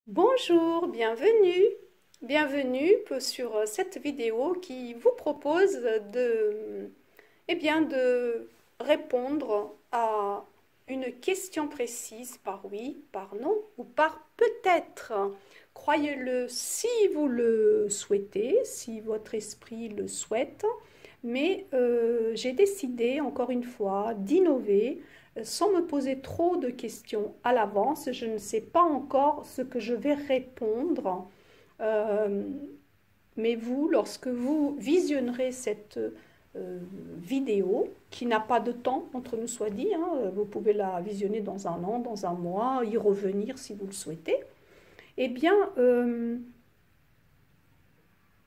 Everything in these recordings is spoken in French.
Bonjour, bienvenue sur cette vidéo qui vous propose de répondre à une question précise par oui, par non ou par peut-être. Croyez-le si vous le souhaitez, si votre esprit le souhaite, mais j'ai décidé encore une fois d'innover sans me poser trop de questions à l'avance. Je ne sais pas encore ce que je vais répondre. Euh, mais vous, lorsque vous visionnerez cette vidéo, qui n'a pas de temps, entre nous soit dit, hein, vous pouvez la visionner dans un an, dans un mois, y revenir si vous le souhaitez, eh bien,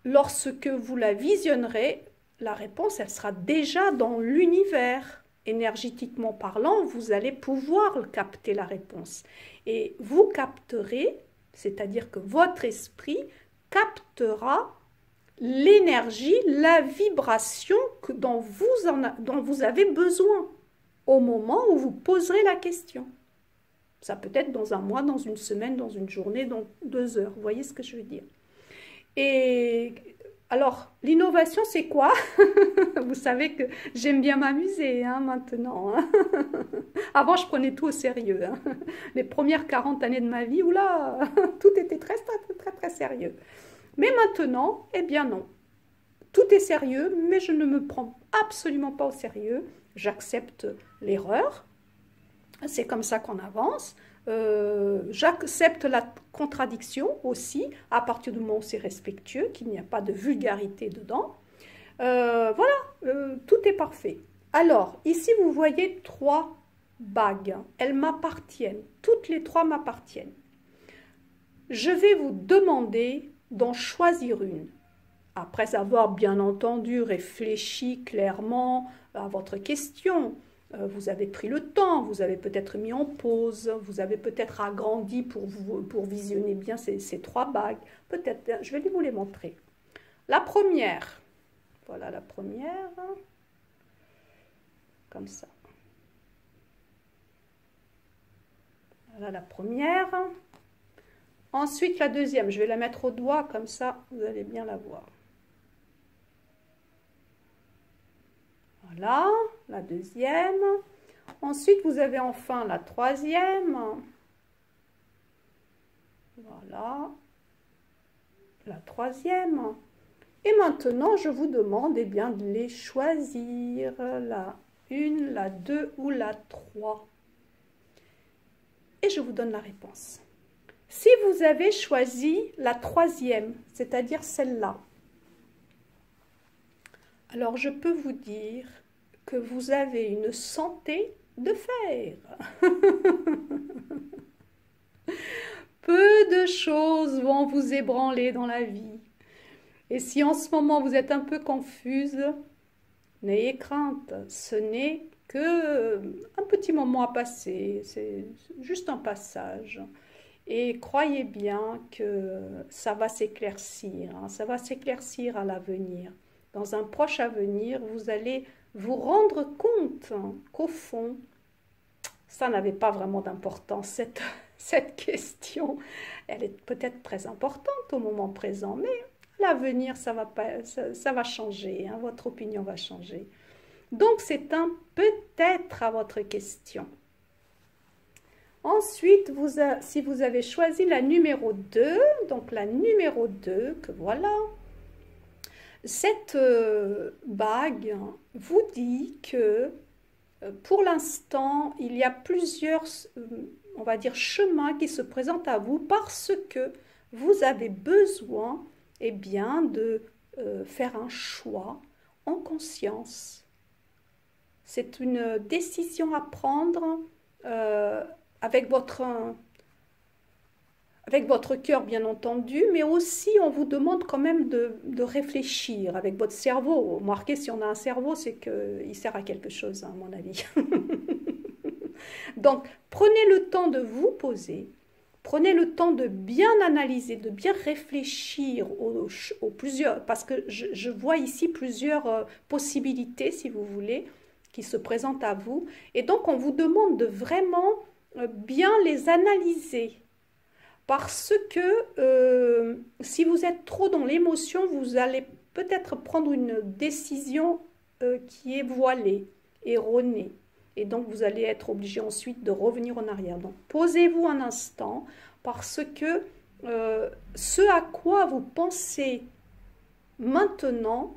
lorsque vous la visionnerez, la réponse, elle sera déjà dans l'univers. Énergétiquement parlant, vous allez pouvoir capter la réponse. Et vous capterez, c'est-à-dire que votre esprit captera l'énergie, la vibration dont vous avez besoin au moment où vous poserez la question. Ça peut être dans un mois, dans une semaine, dans une journée, dans 2 heures. Vous voyez ce que je veux dire? Et alors, l'innovation, c'est quoi? Vous savez que j'aime bien m'amuser maintenant. Avant, je prenais tout au sérieux. Les premières 40 années de ma vie, oula, tout était très, très, très, très sérieux. Mais maintenant, eh bien non. Tout est sérieux, mais je ne me prends absolument pas au sérieux. J'accepte l'erreur. C'est comme ça qu'on avance. J'accepte la contradiction aussi, à partir du moment où c'est respectueux, qu'il n'y a pas de vulgarité dedans. Voilà, tout est parfait. Alors, ici, vous voyez 3 bagues. Elles m'appartiennent. Toutes les 3 m'appartiennent. Je vais vous demander d'en choisir une. Après avoir bien entendu réfléchi clairement à votre question, vous avez pris le temps, vous avez peut-être mis en pause, vous avez peut-être agrandi pour visionner bien ces 3 bagues. Peut-être, je vais vous les montrer. La première, voilà la première, comme ça. Voilà la première. Ensuite, la deuxième, je vais la mettre au doigt, comme ça, vous allez bien la voir. Voilà, la deuxième. Ensuite, vous avez enfin la troisième. Voilà, la troisième. Et maintenant, je vous demande bien, de les choisir. La 1, la 2 ou la 3. Et je vous donne la réponse. Si vous avez choisi la troisième, c'est-à-dire celle-là, alors je peux vous dire que vous avez une santé de fer. Peu de choses vont vous ébranler dans la vie. Et si en ce moment vous êtes un peu confuse, n'ayez crainte, ce n'est que un petit moment à passer, c'est juste un passage. Et croyez bien que ça va s'éclaircir, ça va s'éclaircir à l'avenir. Dans un proche avenir, vous allez vous rendre compte qu'au fond, ça n'avait pas vraiment d'importance, cette question. Elle est peut-être très importante au moment présent, mais à l'avenir, ça va changer, votre opinion va changer. Donc, c'est un peut-être à votre question. Ensuite, si vous avez choisi la numéro 2, donc la numéro 2, que voilà, cette bague vous dit que pour l'instant, il y a plusieurs, on va dire, chemins qui se présentent à vous parce que vous avez besoin, eh bien, de faire un choix en conscience. C'est une décision à prendre avec votre cœur, bien entendu, mais aussi on vous demande quand même de réfléchir avec votre cerveau. Remarquez, si on a un cerveau, c'est qu'il sert à quelque chose, à mon avis. Donc, prenez le temps de vous poser, prenez le temps de bien analyser, de bien réfléchir aux plusieurs, parce que je vois ici plusieurs possibilités, si vous voulez, qui se présentent à vous. Et donc, on vous demande de vraiment bien les analyser. Parce que si vous êtes trop dans l'émotion, vous allez peut-être prendre une décision qui est voilée, erronée. Et donc, vous allez être obligé ensuite de revenir en arrière. Donc, posez-vous un instant parce que ce à quoi vous pensez maintenant,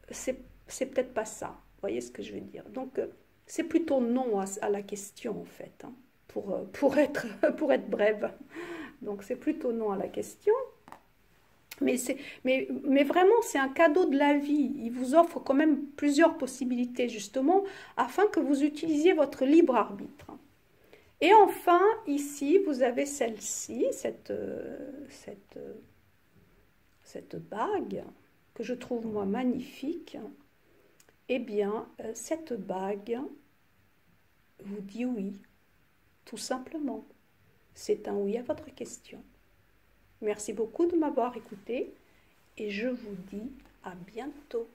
c'est peut-être pas ça. Vous voyez ce que je veux dire? Donc, c'est plutôt non à la question, en fait, hein, pour être brève. Donc, c'est plutôt non à la question. Mais vraiment, c'est un cadeau de la vie. Il vous offre quand même plusieurs possibilités, justement, afin que vous utilisiez votre libre arbitre. Et enfin, ici, vous avez celle-ci, cette bague, que je trouve, moi, magnifique. Eh bien, cette bague vous dit oui, tout simplement. C'est un oui à votre question. Merci beaucoup de m'avoir écouté et je vous dis à bientôt.